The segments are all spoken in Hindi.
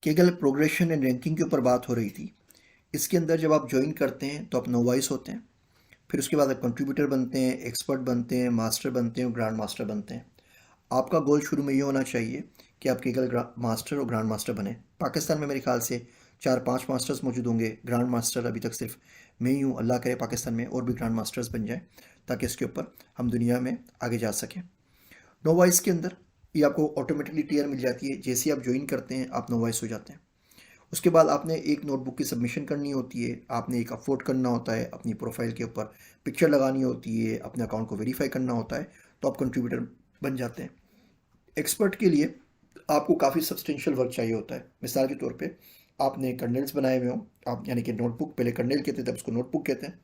केगल प्रोग्रेशन एंड रैंकिंग के ऊपर बात हो रही थी। इसके अंदर जब आप ज्वाइन करते हैं तो आप नोवाइस होते हैं, फिर उसके बाद आप कंट्रीब्यूटर बनते हैं, एक्सपर्ट बनते हैं, मास्टर बनते हैं और ग्रैंड मास्टर बनते हैं। आपका गोल शुरू में ये होना चाहिए कि आप केगल मास्टर और ग्रैंड मास्टर बने। पाकिस्तान में मेरे ख्याल से 4-5 मास्टर्स मौजूद होंगे, ग्रैंड मास्टर अभी तक सिर्फ मैं ही हूँ। अल्लाह करे पाकिस्तान में और भी ग्रैंड मास्टर्स बन जाएँ ताकि इसके ऊपर हम दुनिया में आगे जा सकें। नोवाइस के अंदर ये आपको ऑटोमेटिकली टियर मिल जाती है, जैसे ही आप ज्वाइन करते हैं आप नोवाइस हो जाते हैं। उसके बाद आपने एक नोटबुक की सबमिशन करनी होती है, आपने एक अपलोड करना होता है, अपनी प्रोफाइल के ऊपर पिक्चर लगानी होती है, अपने अकाउंट को वेरीफाई करना होता है, तो आप कंट्रीब्यूटर बन जाते हैं। एक्सपर्ट के लिए आपको काफ़ी सब्सटेंशियल वर्क चाहिए होता है। मिसाल के तौर पे आपने कर्नेल्स बनाए हुए हों, आप यानी कि नोटबुक, पहले कर्नेल कहते थे तब उसको नोटबुक कहते हैं।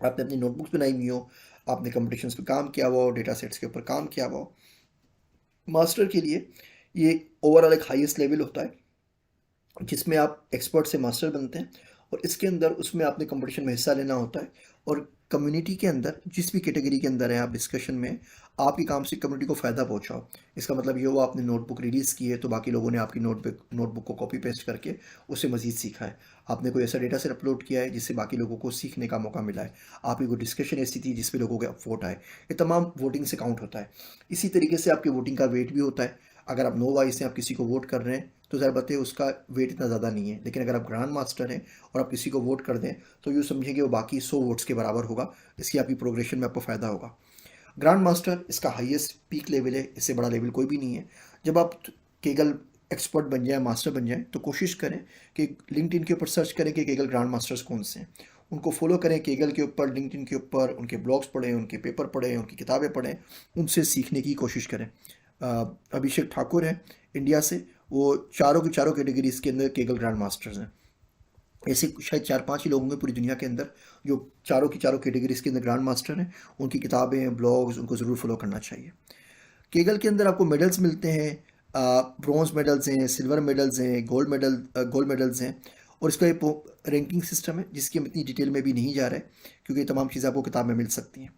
आपने अपनी नोटबुक्स बनाई हुई हो, आपने कंपटीशंस पे काम किया हुआ हो, डेटा सेट्स के ऊपर काम किया हुआ हो। मास्टर के लिए ये ओवरऑल एक हाईएस्ट लेवल होता है जिसमें आप एक्सपर्ट से मास्टर बनते हैं, और इसके अंदर उसमें आपने कंपटीशन में हिस्सा लेना होता है। और कम्युनिटी के अंदर जिस भी कैटेगरी के अंदर है आप डिस्कशन में, आपके काम से कम्युनिटी को फ़ायदा पहुंचाओ। इसका मतलब ये हुआ आपने नोटबुक रिलीज़ की है तो बाकी लोगों ने आपकी नोटबुक को कॉपी पेस्ट करके उससे मज़ीद सीखा है। आपने कोई ऐसा डेटा सेट अपलोड किया है जिससे बाकी लोगों को सीखने का मौका मिला है। आपकी कोई डिस्कशन ऐसी थी जिसपे लोगों के वोट आए। ये तमाम वोटिंग से काउंट होता है। इसी तरीके से आपकी वोटिंग का वेट भी होता है। अगर आप नो वाइस हैं, आप किसी को वोट कर रहे हैं, तो ज़रा बताइए उसका वेट इतना ज़्यादा नहीं है। लेकिन अगर आप ग्रैंड मास्टर हैं और आप किसी को वोट कर दें तो यूँ समझेंगे वो बाकी 100 वोट्स के बराबर होगा। इसकी आपकी प्रोग्रेशन में आपको फ़ायदा होगा। ग्रैंड मास्टर इसका हाईएस्ट पीक लेवल है, इससे बड़ा लेवल कोई भी नहीं है। जब आप केगल एक्सपर्ट बन जाए, मास्टर बन जाए, तो कोशिश करें कि लिंक्डइन के ऊपर सर्च करें कि केगल ग्रैंड मास्टर्स कौन से हैं। उनको फॉलो करें केगल के ऊपर, लिंक्डइन के ऊपर, उनके ब्लॉग्स पढ़ें, उनके पेपर पढ़ें, उनकी किताबें पढ़ें, उनसे सीखने की कोशिश करें। अभिषेक ठाकुर हैं इंडिया से, वो चारों की चारों कैटेगरीज के अंदर केगल ग्रैंड मास्टर्स हैं। ऐसे शायद 4-5 ही लोग होंगे पूरी दुनिया के अंदर जो चारों की चारों कैटेगरीज के अंदर ग्रैंड मास्टर हैं। उनकी किताबें, ब्लॉग्स उनको ज़रूर फॉलो करना चाहिए। केगल के अंदर आपको मेडल्स मिलते हैं, ब्रॉन्ज मेडल्स हैं, सिल्वर मेडल्स हैं, गोल्ड मेडल्स हैं। और इसका एक रैंकिंग सिस्टम है जिसकी हम इतनी डिटेल में भी नहीं जा रहे क्योंकि ये तमाम चीज़ें आपको किताब में मिल सकती हैं।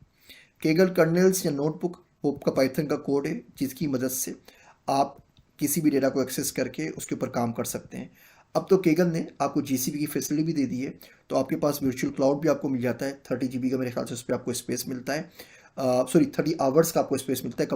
केगल कर्नल्स या नोटबुक वो आपका पाइथन का कोड है जिसकी मदद से आप किसी भी डेटा को एक्सेस करके उसके ऊपर काम कर सकते हैं। अब तो केगल ने आपको जीसीपी की फैसिलिटी भी दे दी है, तो आपके पास वर्चुअल क्लाउड भी आपको मिल जाता है। 30 जीबी का मेरे ख्याल से उस पर आपको स्पेस मिलता है। सॉरी, 30 आवर्स का आपको स्पेस मिलता है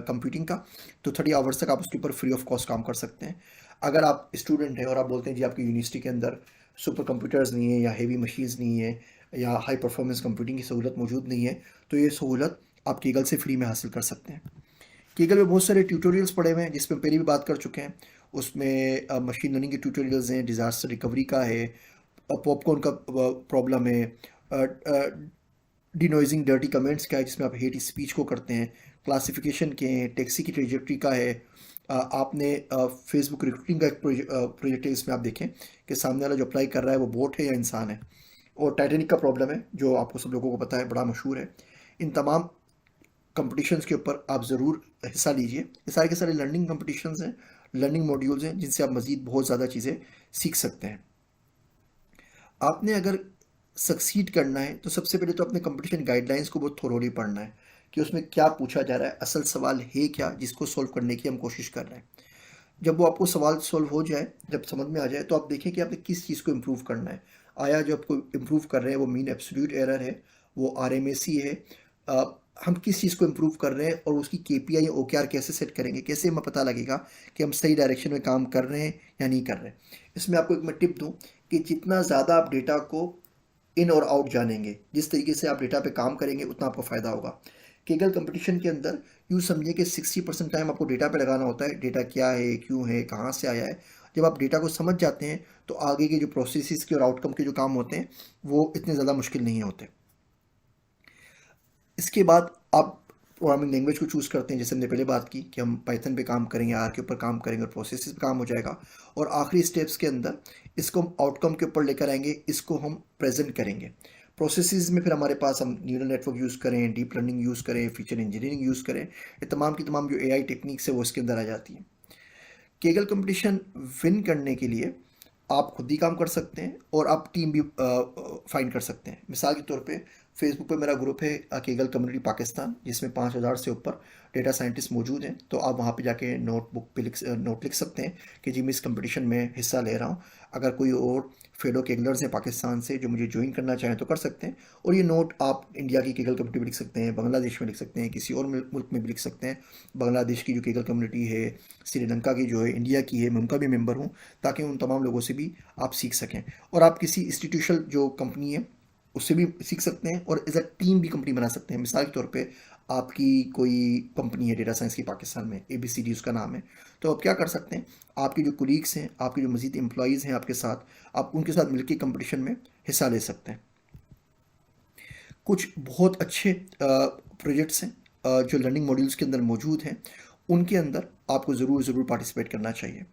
कंप्यूटिंग का। तो 30 आवर्स तक आप उसके ऊपर फ्री ऑफ कॉस्ट काम कर सकते हैं। अगर आप स्टूडेंट हैं और आप बोलते हैं जी आपकी यूनिवर्सिटी के अंदर सुपर कंप्यूटर्स नहीं है या हेवी मशीन्स नहीं है या हाई परफॉर्मेंस कंप्यूटिंग की सहूलत मौजूद नहीं है, तो ये सहूलत आप केगल से फ्री में हासिल कर सकते हैं। केगल में बहुत सारे ट्यूटोरियल्स पड़े हुए हैं जिसमें पहले भी बात कर चुके हैं। उसमें मशीन लर्निंग के ट्यूटोरियल्स हैं, डिज़ास्टर रिकवरी का है, पॉपकॉर्न का प्रॉब्लम है, डिनोइजिंग डर्टी कमेंट्स का है जिसमें आप हेट स्पीच को करते हैं, क्लासिफिकेशन के हैं, टैक्सी की ट्रेजेक्ट्री का है। आपने फेसबुक रिक्रूटिंग का एक प्रोजेक्ट है, इसमें आप देखें कि सामने वाला जो अप्लाई कर रहा है वो बोट है या इंसान है। और टाइटैनिक का प्रॉब्लम है जो आपको सब लोगों को पता है, बड़ा मशहूर है। इन तमाम कंपटीशंस के ऊपर आप ज़रूर हिस्सा लीजिए। ये सारे के सारे लर्निंग कंपटीशंस हैं, लर्निंग मॉड्यूल्स हैं जिनसे आप मज़ीद बहुत ज़्यादा चीज़ें सीख सकते हैं। आपने अगर सक्सीड करना है तो सबसे पहले तो अपने कंपटीशन गाइडलाइंस को बहुत थोरोली पढ़ना है कि उसमें क्या पूछा जा रहा है, असल सवाल है क्या जिसको सॉल्व करने की हम कोशिश कर रहे हैं। जब वो आपको सवाल सॉल्व हो जाए, जब समझ में आ जाए, तो आप देखें कि आपने किस चीज़ को इम्प्रूव करना है। आया जो आपको इम्प्रूव कर रहे हैं वो मीन एब्सोल्यूट एरर है, वो आरएमएसी है, अ, हम किस चीज़ को इम्प्रूव कर रहे हैं और उसकी केपीआई या ओकेआर कैसे सेट करेंगे, कैसे हमें पता लगेगा कि हम सही डायरेक्शन में काम कर रहे हैं या नहीं कर रहे हैं। इसमें आपको एक मैं टिप दूँ कि जितना ज़्यादा आप डेटा को इन और आउट जानेंगे, जिस तरीके से आप डेटा पे काम करेंगे उतना आपको फ़ायदा होगा। केगल कंपटीशन के अंदर यूँ समझिए कि 60% टाइम आपको डेटा पे लगाना होता है। डेटा क्या है, क्यों है, कहाँ से आया है। जब आप डेटा को समझ जाते हैं तो आगे के जो प्रोसेसेस के और आउटकम के जो काम होते हैं वो इतने ज़्यादा मुश्किल नहीं होते। इसके बाद आप प्रोग्रामिंग लैंग्वेज को चूज़ करते हैं, जैसे हमने पहले बात की कि हम पाइथन पे काम करेंगे, आर के ऊपर काम करेंगे और प्रोसेसेस पे काम हो जाएगा। और आखिरी स्टेप्स के अंदर इसको हम आउटकम के ऊपर लेकर आएंगे, इसको हम प्रेजेंट करेंगे। प्रोसेसेस में फिर हमारे पास हम न्यूरल नेटवर्क यूज़ करें, डीप लर्निंग यूज़ करें, फीचर इंजीनियरिंग यूज़ करें, ये तमाम की तमाम जो एआई टेक्निक्स है वो इसके अंदर आ जाती हैं। केगल कंपटीशन विन करने के लिए आप खुद ही काम कर सकते हैं और आप टीम भी फाइंड कर सकते हैं। मिसाल के तौर पे फेसबुक पे मेरा ग्रुप है केगल कम्युनिटी पाकिस्तान, जिसमें 5,000 से ऊपर डेटा साइंटिस्ट मौजूद हैं। तो आप वहाँ पे जाके नोटबुक पे नोट लिख सकते हैं कि जी मैं इस कंपटीशन में हिस्सा ले रहा हूँ। अगर कोई और फेलो केगलर्स हैं पाकिस्तान से जो मुझे ज्वाइन करना चाहें तो कर सकते हैं। और ये नोट आप इंडिया की केगल कम्युनिटी में लिख सकते हैं, बांग्लादेश में लिख सकते हैं, किसी और मुल्क में भी लिख सकते हैं। बांग्लादेश की जो केगल कम्युनिटी है, श्रीलंका की जो है, इंडिया की है, मैं उनका भी मेंबर हूँ, ताकि उन तमाम लोगों से भी आप सीख सकें। और आप किसी इंस्टीट्यूशनल जो कंपनी है उससे भी सीख सकते हैं, और एज अ टीम भी कंपनी बना सकते हैं। मिसाल के तौर पे आपकी कोई कंपनी है डेटा साइंस की पाकिस्तान में, ABCD उसका नाम है, तो आप क्या कर सकते हैं, आपके जो कुलीग्स हैं, आपके जो मज़ीद एम्प्लॉयज़ हैं आपके साथ, आप उनके साथ मिलकर कंपटीशन में हिस्सा ले सकते हैं। कुछ बहुत अच्छे प्रोजेक्ट्स हैं जो लर्निंग मॉड्यूल्स के अंदर मौजूद हैं, उनके अंदर आपको ज़रूर पार्टिसिपेट करना चाहिए।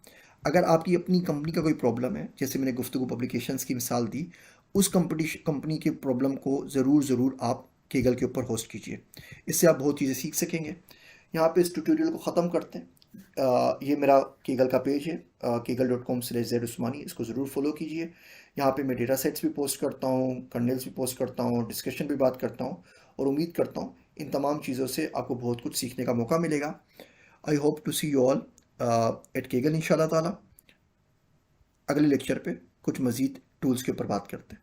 अगर आपकी अपनी कंपनी का कोई प्रॉब्लम है, जैसे मैंने गुफ्तगू पब्लिकेशंस की मिसाल दी, उस कंपनी के प्रॉब्लम को ज़रूर आप केगल के ऊपर होस्ट कीजिए। इससे आप बहुत चीज़ें सीख सकेंगे। यहाँ पे इस ट्यूटोरियल को ख़त्म करते हैं। ये मेरा केगल का पेज है, kegal.com/ज़ैड उस्मानी, इसको ज़रूर फॉलो कीजिए। यहाँ पे मैं डेटा सेट्स भी पोस्ट करता हूँ, कर्नल्स भी पोस्ट करता हूँ, डिस्कशन भी बात करता हूँ, और उम्मीद करता हूँ इन तमाम चीज़ों से आपको बहुत कुछ सीखने का मौका मिलेगा। I hope to see you all at Kaggle इंशाल्लाह ताला। अगले लेक्चर पे कुछ मज़ीद टूल्स के ऊपर बात करते हैं।